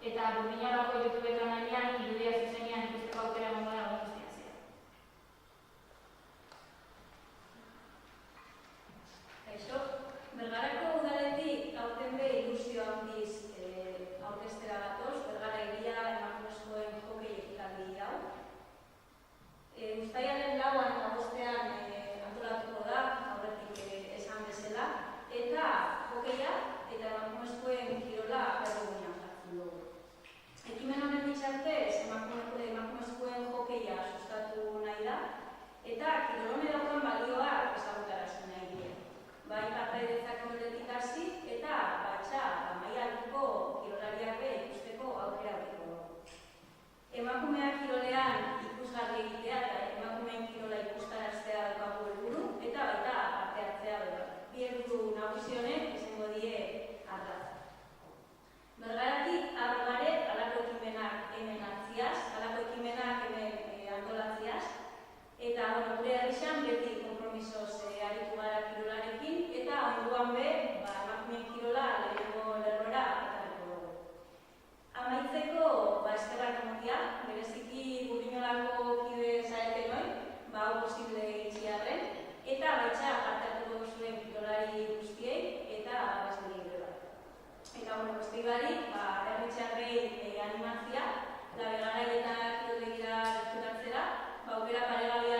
eta Burdiñolako YouTube kanalean irudia zuzenean ikusteko aukera emango da egun guztian zehar. Kaixo, Bergarako udalettik aurten be ilusio handiz aurkeztera gatoz, Bergara hiria emakumezkoen hokei ekitaldi hau. Uztailaren 4an eta 5ean antolatuko da, aurretik esan bezala, eta hokeia eta emakumezkoen kirola erregunean jartzen dugu. Ekimen honen bitartez emakumezkoen hokeia sustatu nahi da, eta kirol honek daukan balioak ezagutarazten nahi dira. Bai partaidetzak kiroletik hasi eta batxa maila altuko kirolariak ikusteko aukera aurkiko dugu. Emakumeak kirolean ikusgarri egitea eta emakumeen kirola ikustaraztea daukagu helburu eta baita parte hartzea bera. Bi helburu nagusi honek izango die ardatza. Bergaratik argare halako ekimenak hemen hartziaz, halako ekimenak hemen antolatziaz, eta gure herrixan beti konpromisoz aritu gara kirolarekin, eta onduan be, emakumeen kirola lehenengo lerrora ekarriko dugu. Amaitzeko, eskerrak ematea, bereziki Burdiñolako kide zareten hori, hau posible itxiarren, eta baitxa parte hartuko duzuen kirolari guztiei eta abaztegi bera. Eta beste barik, herritxarrei animatzia, Bergarai eta kirolegira gerturatzera, aukera paregabeak